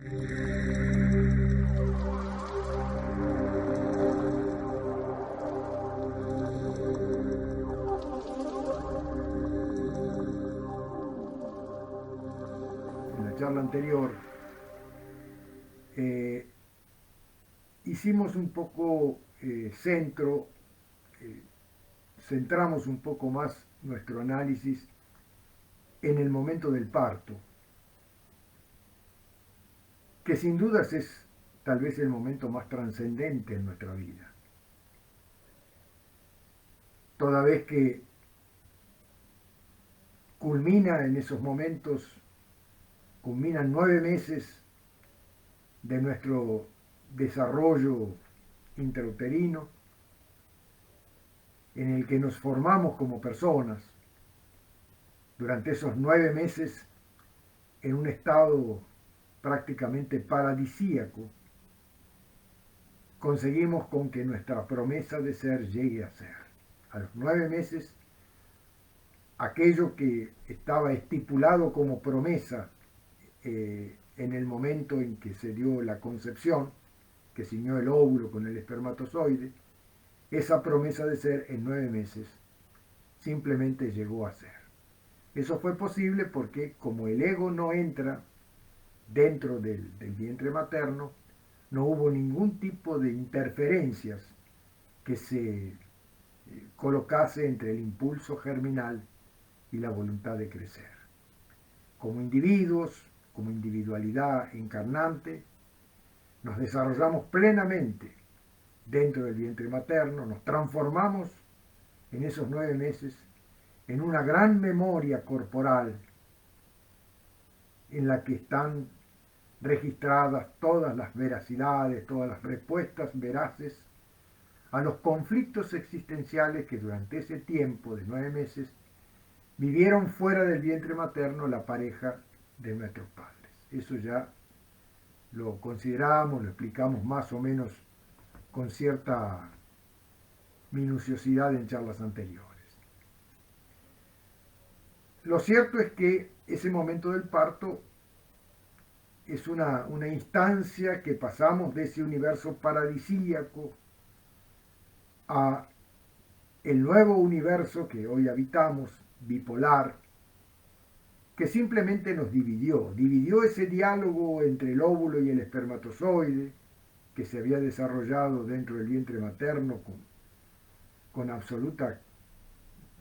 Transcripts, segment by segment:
En la charla anterior hicimos un poco eh, centramos un poco más nuestro análisis en el momento del parto, que sin dudas es tal vez el momento más trascendente en nuestra vida, toda vez que culmina en esos momentos, culminan 9 meses de nuestro desarrollo intrauterino, en el que nos formamos como personas durante esos 9 meses en un estado prácticamente paradisíaco. Conseguimos con que nuestra promesa de ser llegue a ser. A los 9 meses, aquello que estaba estipulado como promesa en el momento en que se dio la concepción, que se unió el óvulo con el espermatozoide, esa promesa de ser en 9 meses simplemente llegó a ser. Eso fue posible porque como el ego no entra dentro del vientre materno, no hubo ningún tipo de interferencias que se colocase entre el impulso germinal y la voluntad de crecer. Como individuos, como individualidad encarnante, nos desarrollamos plenamente dentro del vientre materno, nos transformamos en esos 9 meses en una gran memoria corporal en la que están registradas todas las veracidades, todas las respuestas veraces a los conflictos existenciales que durante ese tiempo de 9 meses vivieron fuera del vientre materno la pareja de nuestros padres. Eso ya lo consideramos, lo explicamos más o menos con cierta minuciosidad en charlas anteriores. Lo cierto es que ese momento del parto es una instancia que pasamos de ese universo paradisíaco a el nuevo universo que hoy habitamos, bipolar, que simplemente nos dividió ese diálogo entre el óvulo y el espermatozoide que se había desarrollado dentro del vientre materno con absoluta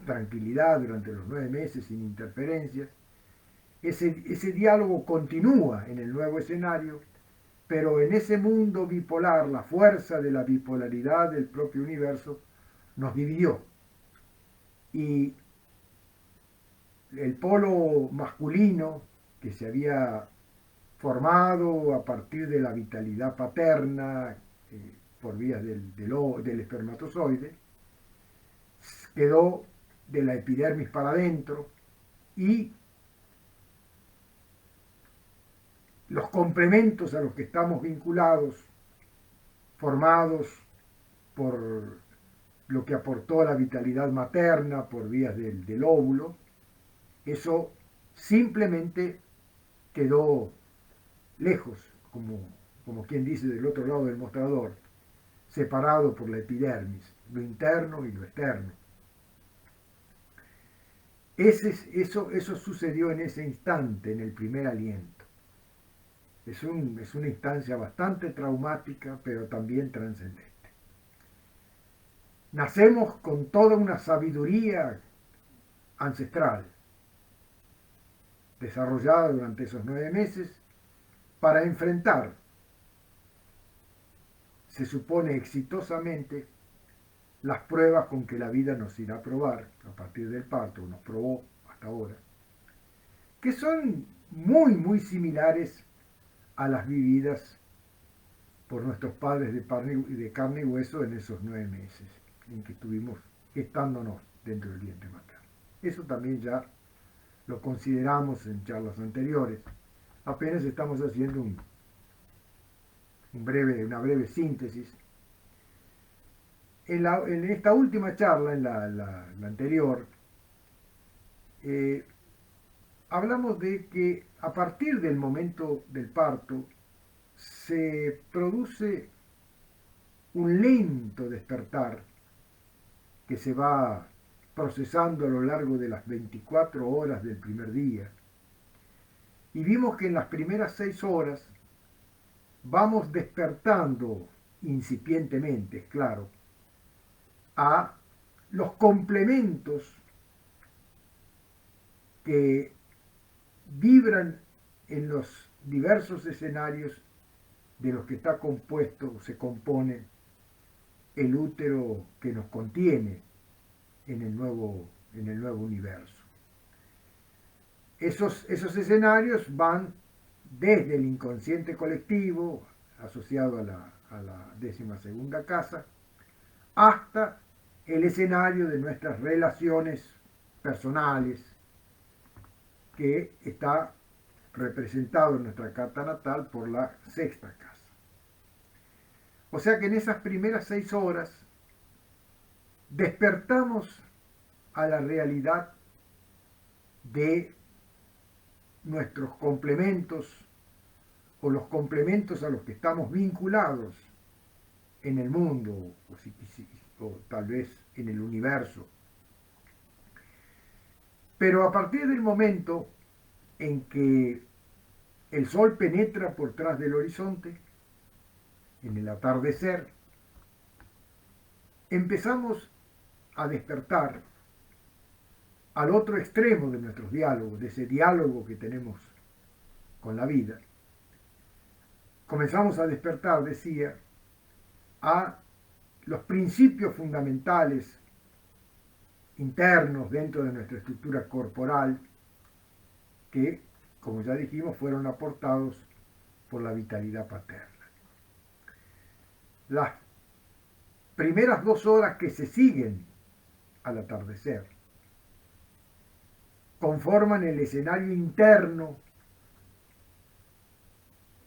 tranquilidad durante los 9 meses sin interferencias. Ese diálogo continúa en el nuevo escenario, pero en ese mundo bipolar, la fuerza de la bipolaridad del propio universo nos dividió. Y el polo masculino que se había formado a partir de la vitalidad paterna por vías del espermatozoide, quedó de la epidermis para adentro y los complementos a los que estamos vinculados, formados por lo que aportó la vitalidad materna por vías del óvulo, eso simplemente quedó lejos, como quien dice, del otro lado del mostrador, separado por la epidermis, lo interno y lo externo. Eso sucedió en ese instante, en el primer aliento. Es una instancia bastante traumática, pero también trascendente. Nacemos con toda una sabiduría ancestral, desarrollada durante esos 9 meses, para enfrentar, se supone exitosamente, las pruebas con que la vida nos irá a probar a partir del parto, nos probó hasta ahora, que son muy, muy similares a las vividas por nuestros padres de carne y hueso en esos 9 meses en que estuvimos gestándonos dentro del vientre materno. Eso también ya lo consideramos en charlas anteriores. Apenas estamos haciendo una breve síntesis. En esta última charla, en la anterior, hablamos de que a partir del momento del parto se produce un lento despertar que se va procesando a lo largo de las 24 horas del primer día. Y vimos que en las primeras 6 horas vamos despertando incipientemente, es claro, a los complementos que vibran en los diversos escenarios de los que está compuesto, se compone el útero que nos contiene en el nuevo universo. Esos escenarios van desde el inconsciente colectivo, asociado a la 12ª casa, hasta el escenario de nuestras relaciones personales, que está representado en nuestra carta natal por la 6ª casa. O sea que en esas primeras 6 horas despertamos a la realidad de nuestros complementos o los complementos a los que estamos vinculados en el mundo o tal vez en el universo. Pero a partir del momento en que el sol penetra por tras del horizonte, en el atardecer, empezamos a despertar al otro extremo de nuestros diálogos, de ese diálogo que tenemos con la vida. Comenzamos a despertar, decía, a los principios fundamentales internos dentro de nuestra estructura corporal que, como ya dijimos, fueron aportados por la vitalidad paterna. Las primeras 2 horas que se siguen al atardecer conforman el escenario interno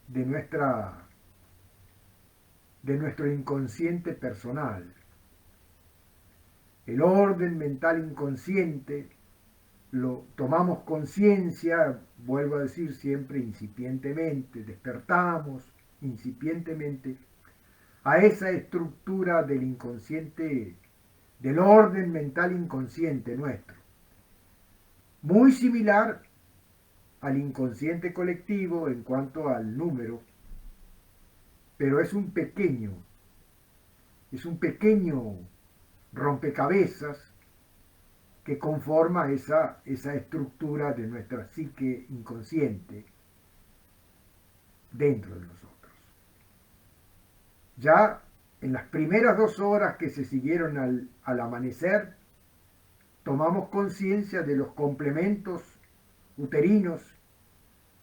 de nuestro inconsciente personal. El orden mental inconsciente lo tomamos conciencia, vuelvo a decir siempre incipientemente, despertamos incipientemente a esa estructura del inconsciente, del orden mental inconsciente nuestro, muy similar al inconsciente colectivo en cuanto al número, pero es un pequeño rompecabezas que conforma esa estructura de nuestra psique inconsciente dentro de nosotros. Ya en las primeras 2 horas que se siguieron al amanecer, tomamos conciencia de los complementos uterinos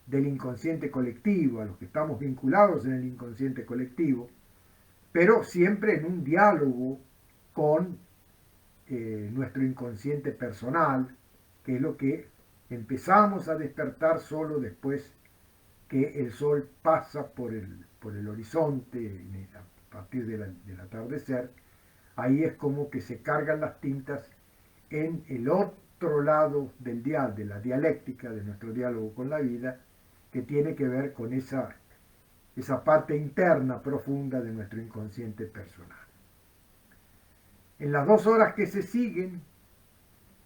del inconsciente colectivo, a los que estamos vinculados en el inconsciente colectivo, pero siempre en un diálogo con nuestro inconsciente personal, que es lo que empezamos a despertar solo después que el sol pasa por el horizonte a partir del atardecer. Ahí es como que se cargan las tintas en el otro lado del dial, de la dialéctica de nuestro diálogo con la vida, que tiene que ver con esa parte interna profunda de nuestro inconsciente personal. En las 2 horas que se siguen,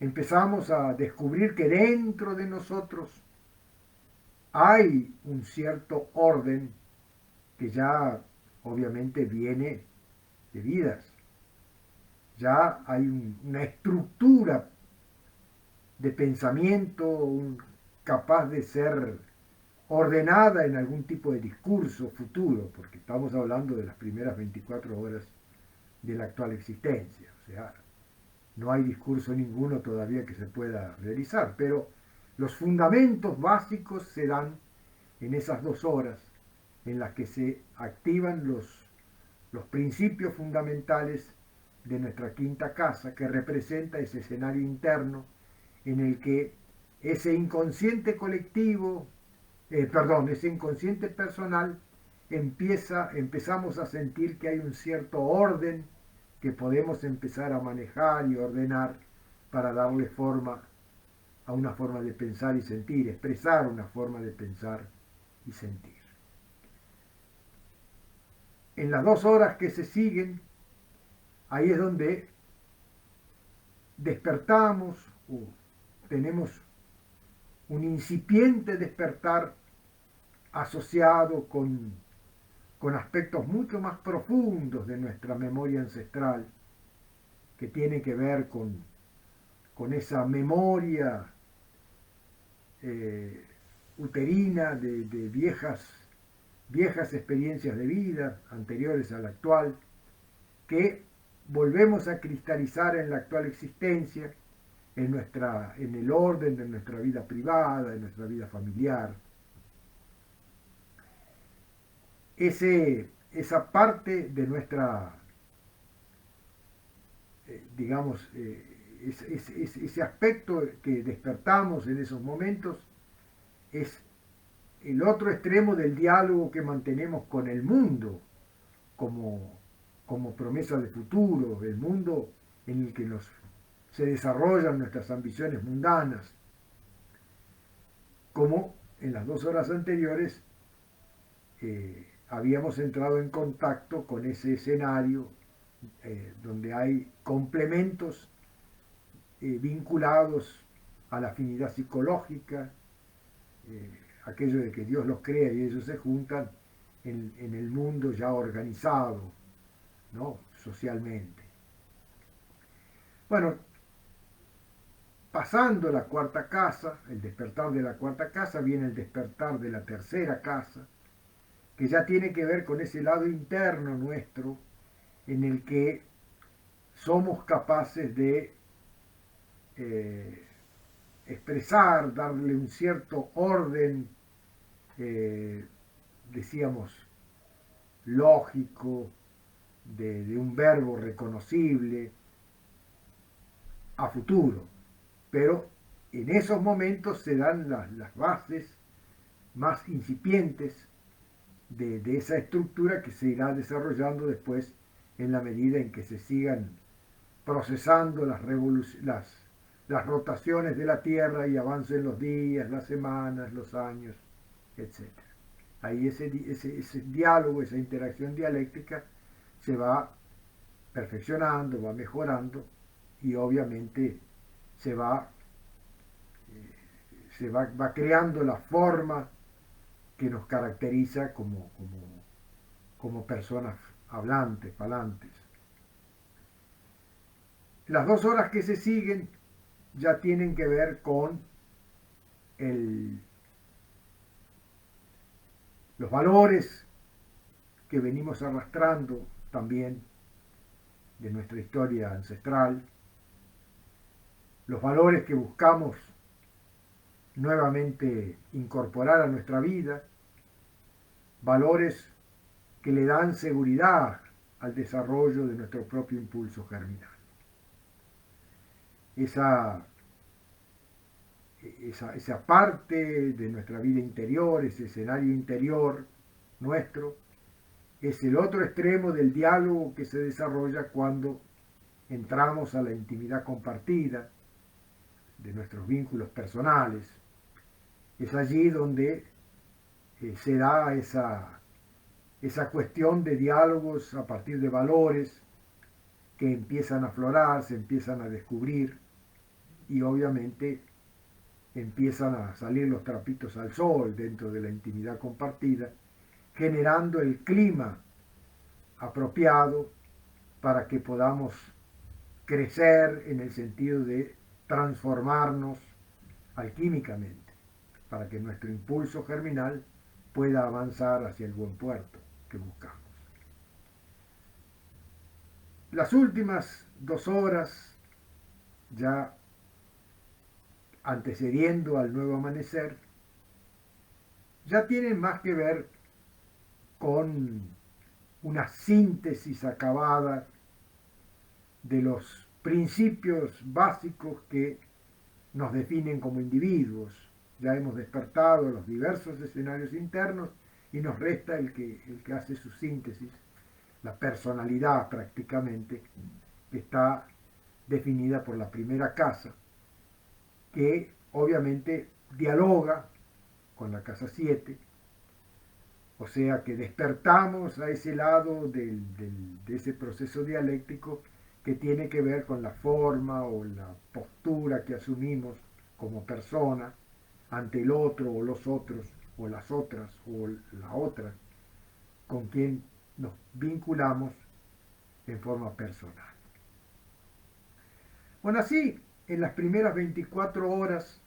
empezamos a descubrir que dentro de nosotros hay un cierto orden que ya obviamente viene de vidas. Ya hay una estructura de pensamiento capaz de ser ordenada en algún tipo de discurso futuro, porque estamos hablando de las primeras 24 horas de la actual existencia. O sea, no hay discurso ninguno todavía que se pueda realizar, pero los fundamentos básicos se dan en esas 2 horas en las que se activan los principios fundamentales de nuestra 5ª casa, que representa ese escenario interno en el que ese inconsciente colectivo, ese inconsciente personal, empezamos a sentir que hay un cierto orden que podemos empezar a manejar y ordenar para darle forma a una forma de pensar y sentir, expresar una forma de pensar y sentir. en las 2 horas que se siguen, ahí es donde despertamos o tenemos un incipiente despertar asociado con aspectos mucho más profundos de nuestra memoria ancestral, que tiene que ver con esa memoria eh, uterina de viejas experiencias de vida anteriores a la actual, que volvemos a cristalizar en la actual existencia, en el orden de nuestra vida privada, de nuestra vida familiar. Esa parte de nuestra, digamos, ese aspecto que despertamos en esos momentos es el otro extremo del diálogo que mantenemos con el mundo como promesa de futuro, el mundo en el que se desarrollan nuestras ambiciones mundanas, como en las 2 horas anteriores habíamos entrado en contacto con ese escenario donde hay complementos vinculados a la afinidad psicológica, aquello de que Dios los crea y ellos se juntan en el mundo ya organizado, ¿no? Socialmente. Bueno, pasando la cuarta casa, el despertar de la cuarta casa, viene el despertar de la tercera casa, que ya tiene que ver con ese lado interno nuestro en el que somos capaces de expresar, darle un cierto orden, decíamos, lógico, de un verbo reconocible a futuro. Pero en esos momentos se dan las bases más incipientes de esa estructura que se irá desarrollando después en la medida en que se sigan procesando las rotaciones de la Tierra y avancen los días, las semanas, los años, etc. Ahí ese diálogo, esa interacción dialéctica se va perfeccionando, va mejorando y obviamente va creando la forma que nos caracteriza como personas hablantes, falantes. Las 2 horas que se siguen ya tienen que ver con los valores que venimos arrastrando también de nuestra historia ancestral, los valores que buscamos nuevamente incorporar a nuestra vida, valores que le dan seguridad al desarrollo de nuestro propio impulso germinal. Esa parte de nuestra vida interior, ese escenario interior nuestro, es el otro extremo del diálogo que se desarrolla cuando entramos a la intimidad compartida de nuestros vínculos personales. Es allí donde se da esa cuestión de diálogos a partir de valores que empiezan a aflorar, se empiezan a descubrir y obviamente empiezan a salir los trapitos al sol dentro de la intimidad compartida, generando el clima apropiado para que podamos crecer en el sentido de transformarnos alquímicamente, para que nuestro impulso germinal pueda avanzar hacia el buen puerto que buscamos. Las últimas 2 horas, ya antecediendo al nuevo amanecer, ya tienen más que ver con una síntesis acabada de los principios básicos que nos definen como individuos. Ya hemos despertado los diversos escenarios internos y nos resta el que hace su síntesis, la personalidad prácticamente, que está definida por la primera casa, que obviamente dialoga con la casa 7 O sea que despertamos a ese lado de ese proceso dialéctico que tiene que ver con la forma o la postura que asumimos como persona ante el otro o los otros o las otras o la otra con quien nos vinculamos en forma personal. Bueno, así en las primeras 24 horas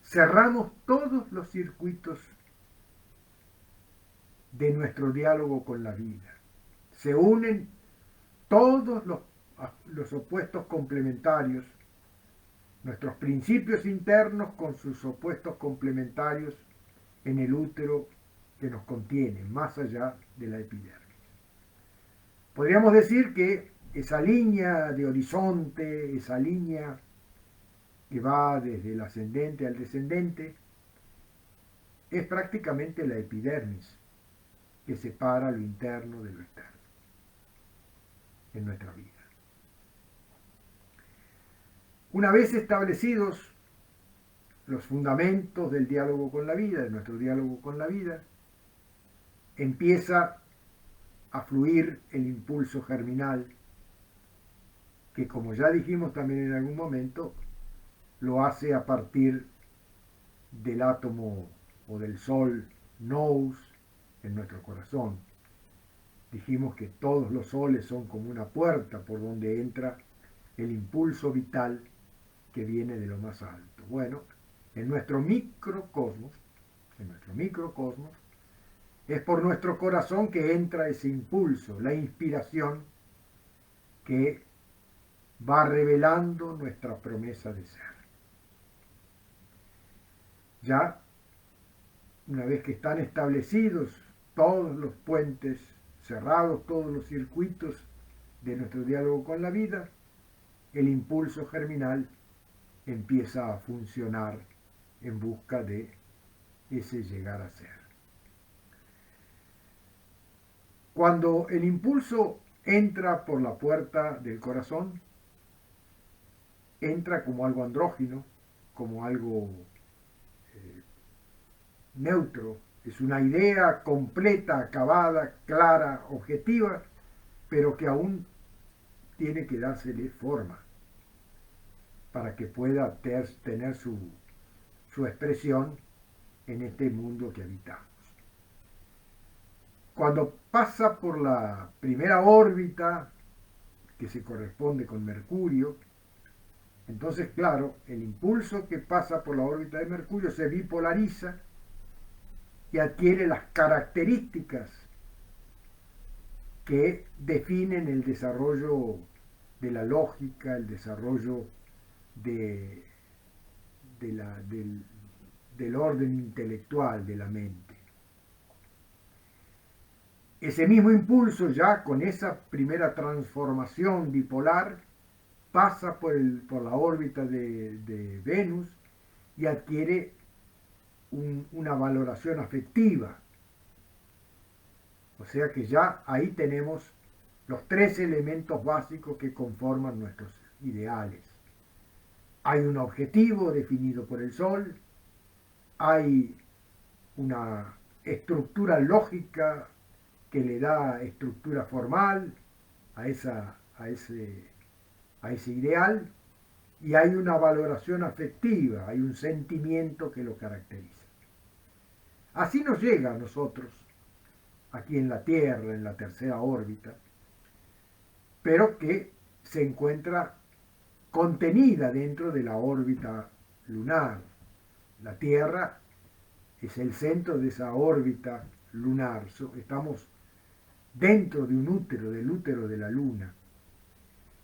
cerramos todos los circuitos de nuestro diálogo con la vida. Se unen todos los opuestos complementarios, nuestros principios internos con sus opuestos complementarios en el útero que nos contiene, más allá de la epidermis. Podríamos decir que esa línea de horizonte, esa línea que va desde el ascendente al descendente, es prácticamente la epidermis que separa lo interno de lo externo en nuestra vida. Una vez establecidos los fundamentos del diálogo con la vida, de nuestro diálogo con la vida, empieza a fluir el impulso germinal que, como ya dijimos también en algún momento, lo hace a partir del átomo o del sol nous en nuestro corazón. Dijimos que todos los soles son como una puerta por donde entra el impulso vital que viene de lo más alto. Bueno, en nuestro microcosmos, es por nuestro corazón que entra ese impulso, la inspiración que va revelando nuestra promesa de ser. Ya, una vez que están establecidos todos los puentes, cerrados todos los circuitos de nuestro diálogo con la vida, el impulso germinal empieza a funcionar en busca de ese llegar a ser. Cuando el impulso entra por la puerta del corazón, entra como algo andrógino, como algo neutro, es una idea completa, acabada, clara, objetiva, pero que aún tiene que dársele forma para que pueda tener su expresión en este mundo que habitamos. Cuando pasa por la primera órbita, que se corresponde con Mercurio, entonces, claro, el impulso que pasa por la órbita de Mercurio se bipolariza y adquiere las características que definen el desarrollo de la lógica, el desarrollo de, del orden intelectual de la mente. Ese mismo impulso, ya con esa primera transformación bipolar, pasa por la órbita de Venus y adquiere una valoración afectiva. O sea que ya ahí tenemos los tres elementos básicos que conforman nuestros ideales. Hay un objetivo definido por el Sol, hay una estructura lógica que le da estructura formal a ese ideal, y hay una valoración afectiva, hay un sentimiento que lo caracteriza. Así nos llega a nosotros, aquí en la Tierra, en la tercera órbita, pero que se encuentra contenida dentro de la órbita lunar. La Tierra es el centro de esa órbita lunar. Estamos dentro de un útero, del útero de la Luna,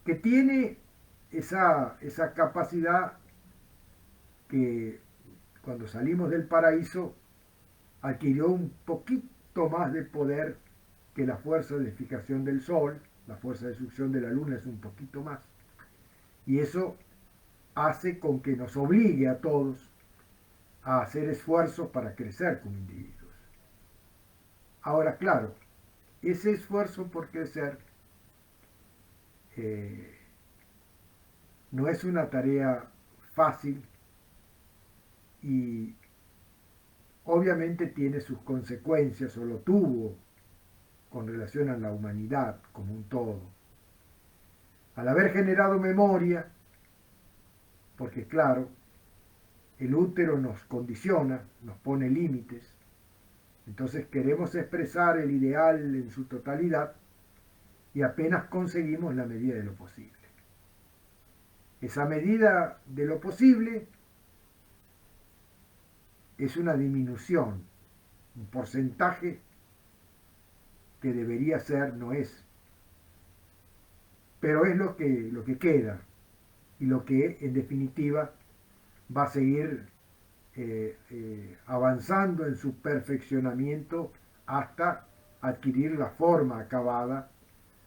que tiene esa capacidad que cuando salimos del paraíso adquirió un poquito más de poder que la fuerza de fijación del Sol. La fuerza de succión de la Luna es un poquito más. Y eso hace con que nos obligue a todos a hacer esfuerzos para crecer como individuos. Ahora, claro, ese esfuerzo por crecer no es una tarea fácil y obviamente tiene sus consecuencias, o lo tuvo, con relación a la humanidad como un todo. Al haber generado memoria, porque claro, el útero nos condiciona, nos pone límites, entonces queremos expresar el ideal en su totalidad y apenas conseguimos la medida de lo posible. Esa medida de lo posible es una disminución, un porcentaje que debería ser, no es, pero es lo que queda y lo que en definitiva va a seguir avanzando en su perfeccionamiento hasta adquirir la forma acabada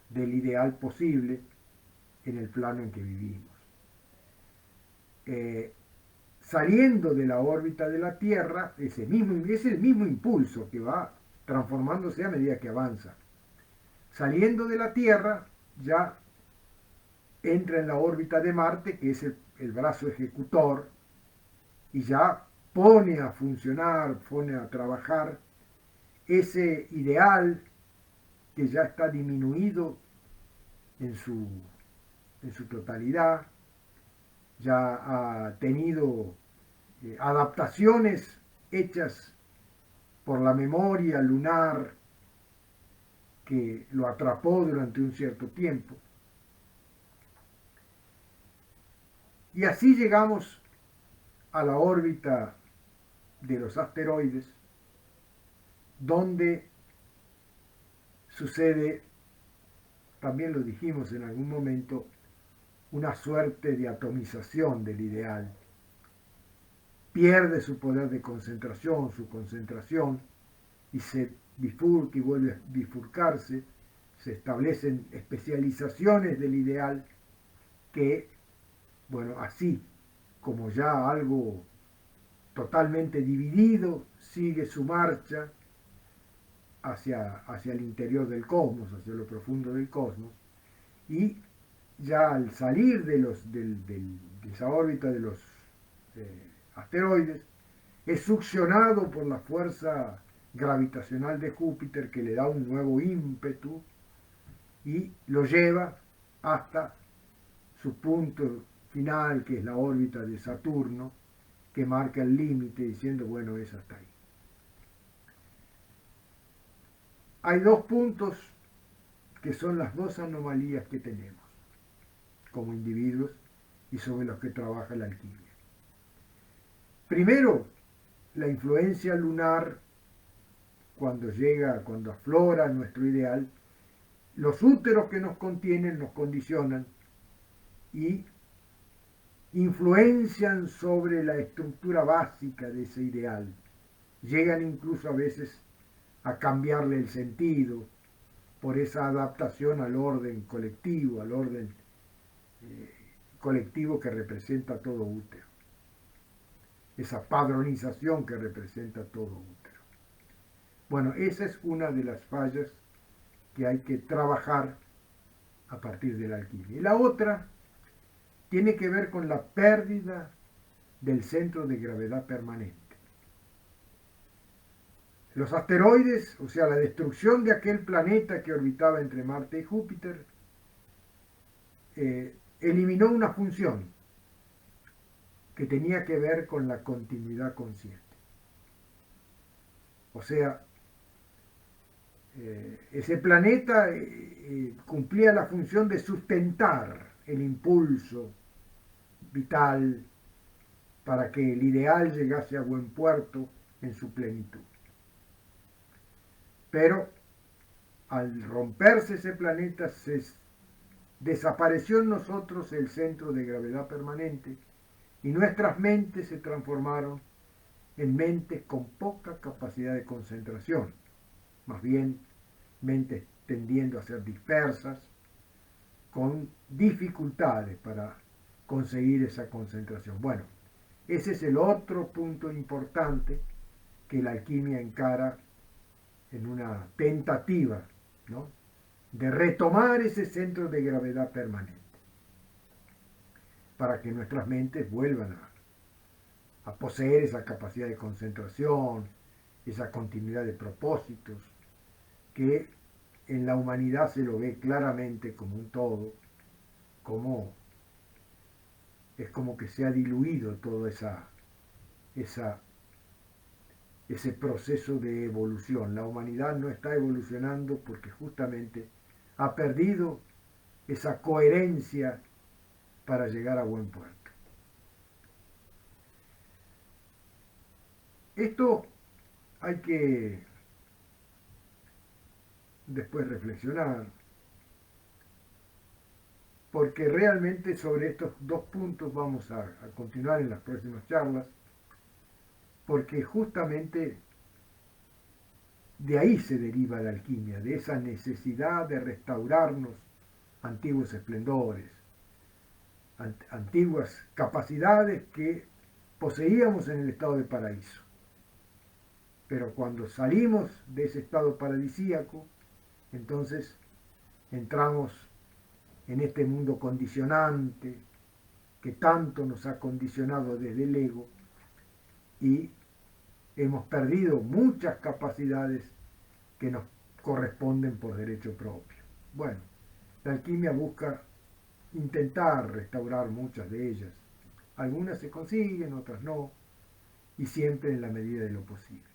del ideal posible en el plano en que vivimos. Eh, Saliendo de la órbita de la Tierra, es el mismo impulso que va transformándose a medida que avanza. Saliendo de la Tierra, ya entra en la órbita de Marte, que es el brazo ejecutor, y ya pone a funcionar, pone a trabajar ese ideal que ya está disminuido en su totalidad, ya ha tenido adaptaciones hechas por la memoria lunar que lo atrapó durante un cierto tiempo. Y así llegamos a la órbita de los asteroides, donde sucede, también lo dijimos en algún momento, una suerte de atomización del ideal. Pierde su poder de concentración, su concentración, y se bifurca y vuelve a bifurcarse. Se establecen especializaciones del ideal que, bueno, así como ya algo totalmente dividido, sigue su marcha hacia el interior del cosmos, hacia lo profundo del cosmos, y ya al salir de esa órbita de los asteroides, es succionado por la fuerza gravitacional de Júpiter, que le da un nuevo ímpetu y lo lleva hasta su punto final, que es la órbita de Saturno, que marca el límite diciendo, bueno, es hasta ahí. Hay dos puntos que son las dos anomalías que tenemos como individuos y sobre los que trabaja la alquimia. Primero, la influencia lunar cuando llega, cuando aflora nuestro ideal, los úteros que nos contienen nos condicionan y influencian sobre la estructura básica de ese ideal. Llegan incluso a veces a cambiarle el sentido por esa adaptación al orden colectivo, al orden colectivo que representa todo útero, esa padronización que representa todo útero. Bueno, esa es una de las fallas que hay que trabajar a partir de la alquimia. Y la otra tiene que ver con la pérdida del centro de gravedad permanente. Los asteroides, o sea, la destrucción de aquel planeta que orbitaba entre Marte y Júpiter, eliminó una función que tenía que ver con la continuidad consciente. O sea, ese planeta cumplía la función de sustentar el impulso vital para que el ideal llegase a buen puerto en su plenitud. Pero al romperse ese planeta, desapareció en nosotros el centro de gravedad permanente y nuestras mentes se transformaron en mentes con poca capacidad de concentración, más bien mentes tendiendo a ser dispersas, con dificultades para conseguir esa concentración. Bueno, ese es el otro punto importante que la alquimia encara en una tentativa, ¿no?, de retomar ese centro de gravedad permanente, para que nuestras mentes vuelvan a poseer esa capacidad de concentración, esa continuidad de propósitos, que en la humanidad se lo ve claramente como un todo, como es como que se ha diluido todo esa, ese proceso de evolución. La humanidad no está evolucionando porque justamente ha perdido esa coherencia para llegar a buen puerto. Esto hay que después reflexionar, porque realmente sobre estos dos puntos vamos a continuar en las próximas charlas, porque justamente de ahí se deriva la alquimia, de esa necesidad de restaurarnos antiguos esplendores, antiguas capacidades que poseíamos en el estado de paraíso. Pero cuando salimos de ese estado paradisíaco, entonces entramos en este mundo condicionante que tanto nos ha condicionado desde el ego y hemos perdido muchas capacidades que nos corresponden por derecho propio. Bueno, la alquimia busca intentar restaurar muchas de ellas. Algunas se consiguen, otras no, y siempre en la medida de lo posible.